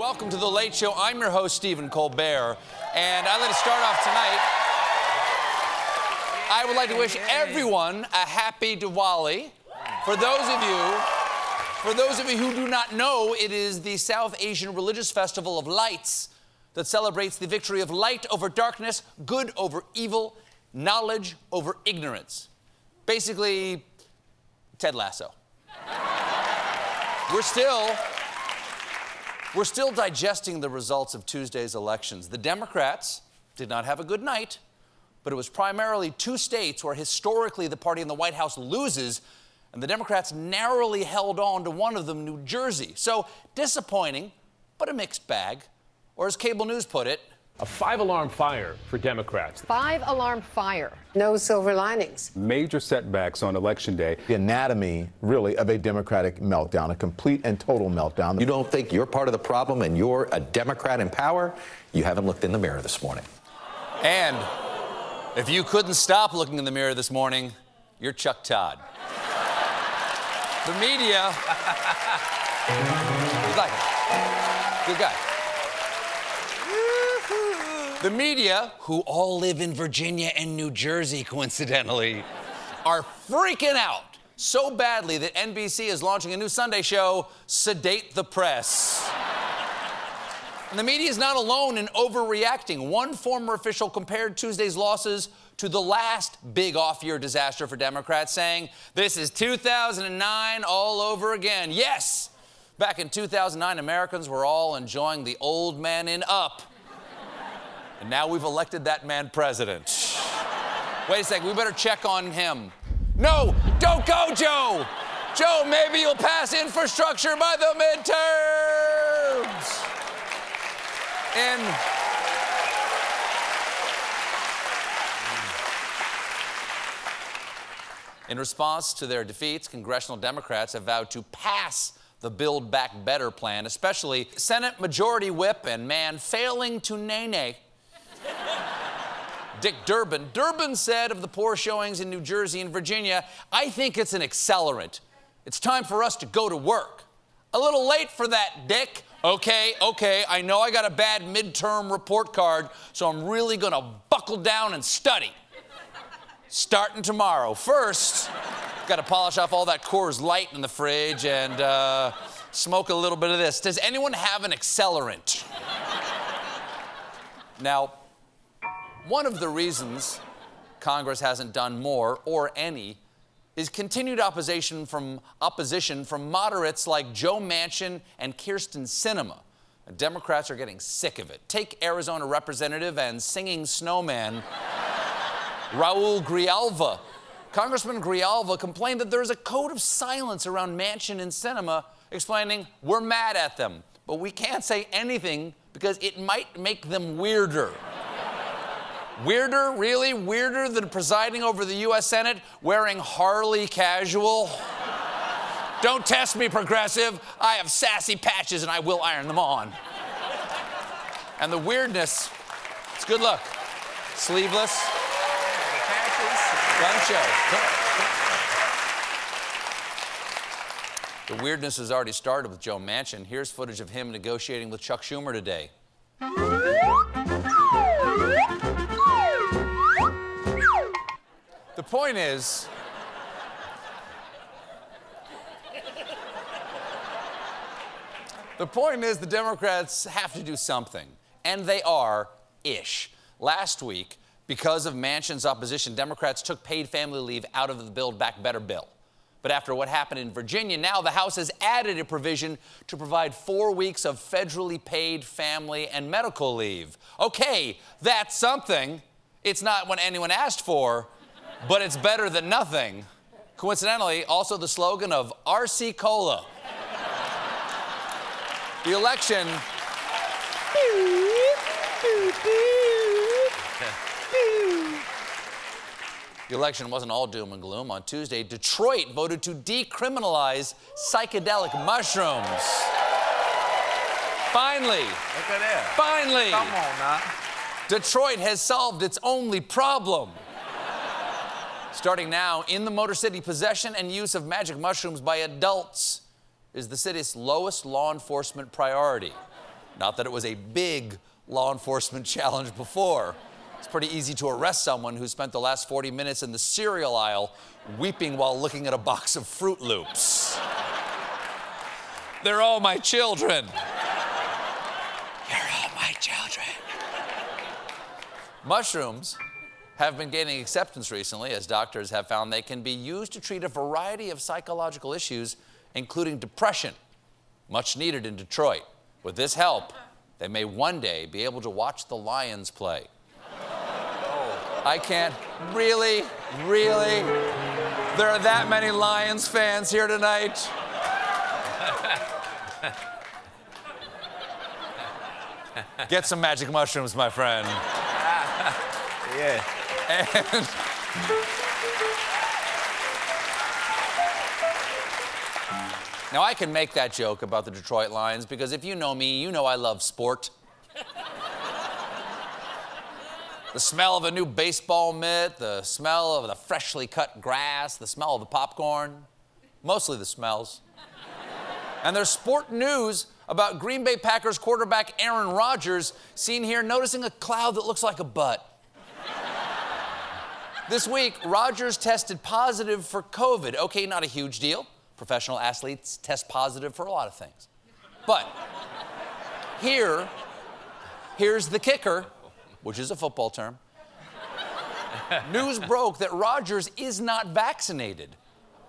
Welcome to The Late Show. I'm your host, Stephen Colbert, and I'd like to start off tonight. I would like to wish everyone a happy Diwali. For those of you who do not know, it is the South Asian religious festival of lights that celebrates the victory of light over darkness, good over evil, knowledge over ignorance. Basically, Ted Lasso. We're still digesting the results of Tuesday's elections. The Democrats did not have a good night, but it was primarily two states where historically the party in the White House loses, and the Democrats narrowly held on to one of them, New Jersey. So disappointing, but a mixed bag. Or as cable news put it, a five-alarm fire for Democrats. Five-alarm fire. No silver linings. Major setbacks on Election Day. The anatomy, really, of a Democratic meltdown, a complete and total meltdown. You don't think you're part of the problem and you're a Democrat in power? You haven't looked in the mirror this morning. And if you couldn't stop looking in the mirror this morning, you're Chuck Todd. The media... You like him? Good guy. The media, who all live in Virginia and New Jersey, coincidentally, are freaking out so badly that NBC is launching a new Sunday show, Sedate the Press. And the media is not alone in overreacting. One former official compared Tuesday's losses to the last big off-year disaster for Democrats, saying, "This is 2009 all over again." Yes, back in 2009, Americans were all enjoying the old man in Up. And now we've elected that man president. Wait a second, we better check on him. No, don't go, Joe! Joe, maybe you'll pass infrastructure by the midterms! In response to their defeats, congressional Democrats have vowed to pass the Build Back Better plan, especially Senate Majority Whip and man failing to nay-nay, Dick Durbin. Durbin said of the poor showings in New Jersey and Virginia, "I think it's an accelerant. It's time for us to go to work." A little late for that, Dick. Okay, I know I got a bad midterm report card, so I'm really gonna buckle down and study. Starting tomorrow. First, gotta polish off all that Coors Light in the fridge and smoke a little bit of this. Does anyone have an accelerant? Now, one of the reasons Congress hasn't done more, or any, is continued opposition from moderates like Joe Manchin and Kyrsten Sinema. And Democrats are getting sick of it. Take Arizona Representative and singing snowman Raul Grijalva. Congressman Grijalva complained that there's a code of silence around Manchin and Sinema, explaining, "We're mad at them, but we can't say anything because it might make them weirder." Weirder? Really? Weirder than presiding over the U.S. Senate wearing Harley casual? Don't test me, progressive. I have sassy patches and I will iron them on. And the weirdness, it's good look. Sleeveless. Gun show. The weirdness has already started with Joe Manchin. Here's footage of him negotiating with Chuck Schumer today. The point is, the Democrats have to do something, and they are-ish. Last week, because of Manchin's opposition, Democrats took paid family leave out of the Build Back Better bill. But after what happened in Virginia, now the House has added a provision to provide 4 weeks of federally paid family and medical leave. Okay, that's something. It's not what anyone asked for, but it's better than nothing. Coincidentally, also the slogan of RC Cola. The election... The election wasn't all doom and gloom. On Tuesday, Detroit voted to decriminalize psychedelic mushrooms. Finally. Look at that. Finally. Come on now. Detroit has solved its only problem. Starting now, in the Motor City, possession and use of magic mushrooms by adults is the city's lowest law enforcement priority. Not that it was a big law enforcement challenge before. It's pretty easy to arrest someone who spent the last 40 minutes in the cereal aisle weeping while looking at a box of Froot Loops. They're all my children. You're all my children. Mushrooms have been gaining acceptance recently as doctors have found they can be used to treat a variety of psychological issues, including depression, much needed in Detroit. With this help, they may one day be able to watch the Lions play. Oh, I can't. Really? Really? There are that many Lions fans here tonight? Get some magic mushrooms, my friend. Yeah. And now, I can make that joke about the Detroit Lions because if you know me, you know I love sport. The smell of a new baseball mitt, the smell of the freshly cut grass, the smell of the popcorn, mostly the smells. And there's sport news about Green Bay Packers quarterback Aaron Rodgers, seen here noticing a cloud that looks like a butt. This week, Rodgers tested positive for COVID. Okay, not a huge deal. Professional athletes test positive for a lot of things. But here's the kicker, which is a football term. News broke that Rodgers is not vaccinated.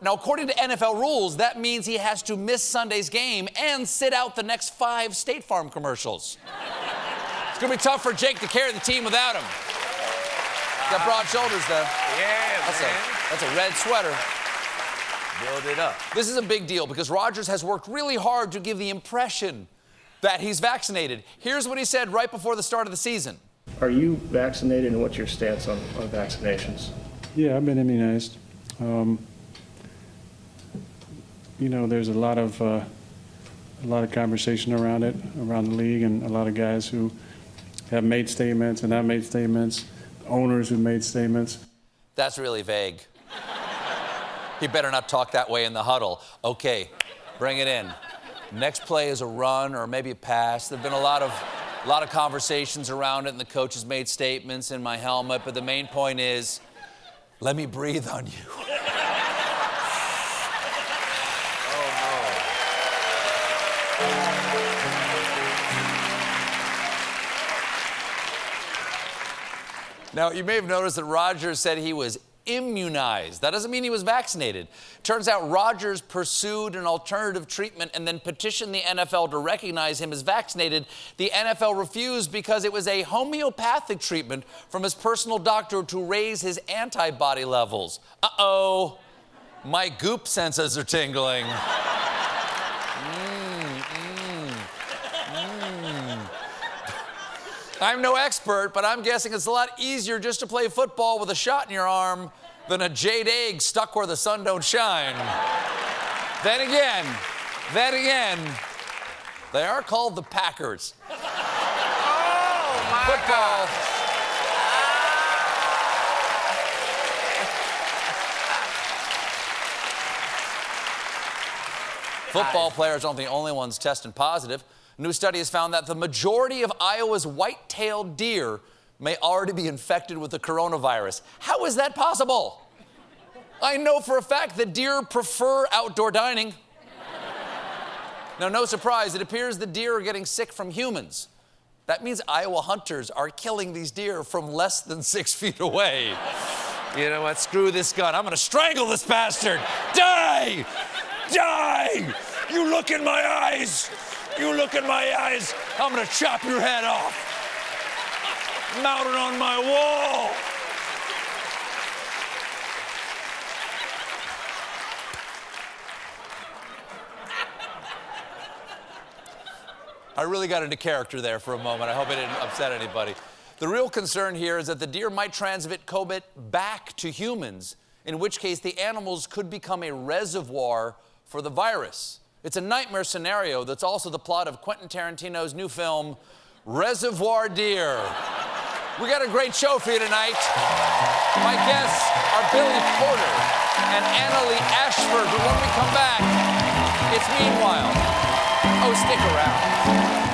Now, according to NFL rules, that means he has to miss Sunday's game and sit out the next 5 State Farm commercials. It's gonna be tough for Jake to carry the team without him. Got broad shoulders, though. Yeah, That's a red sweater. Build it up. This is a big deal because Rodgers has worked really hard to give the impression that he's vaccinated. Here's what he said right before the start of the season. Are you vaccinated, and what's your stance on vaccinations? Yeah, I've been immunized. You know, there's a lot of conversation around it, around the league, and a lot of guys who have made statements and have made statements, owners who made statements. That's really vague. He better not talk that way in the huddle. Okay, bring it in. Next play is a run or maybe a pass. There've been a lot of conversations around it, and the coach has made statements in my helmet, but the main point is, let me breathe on you. Now, you may have noticed that Rodgers said he was immunized. That doesn't mean he was vaccinated. Turns out Rodgers pursued an alternative treatment and then petitioned the NFL to recognize him as vaccinated. The NFL refused because it was a homeopathic treatment from his personal doctor to raise his antibody levels. Uh-oh, my goop senses are tingling. I'm no expert, but I'm guessing it's a lot easier just to play football with a shot in your arm than a jade egg stuck where the sun don't shine. Then again, they are called the Packers. Oh, my Football. Football players aren't the only ones testing positive. A new study has found that the majority of Iowa's white-tailed deer may already be infected with the coronavirus. How is that possible? I know for a fact that deer prefer outdoor dining. Now, no surprise, it appears the deer are getting sick from humans. That means Iowa hunters are killing these deer from less than 6 feet away. You know what? Screw this gun. I'm gonna strangle this bastard. Die! Die! You look in my eyes! You look in my eyes, I'm gonna chop your head off. Mount it on my wall. I really got into character there for a moment. I hope I didn't upset anybody. The real concern here is that the deer might transmit COVID back to humans, in which case the animals could become a reservoir for the virus. It's a nightmare scenario that's also the plot of Quentin Tarantino's new film, Reservoir Deer. We got a great show for you tonight. My guests are Billy Porter and Annalee Ashford, but when we come back, it's Meanwhile. Oh, stick around.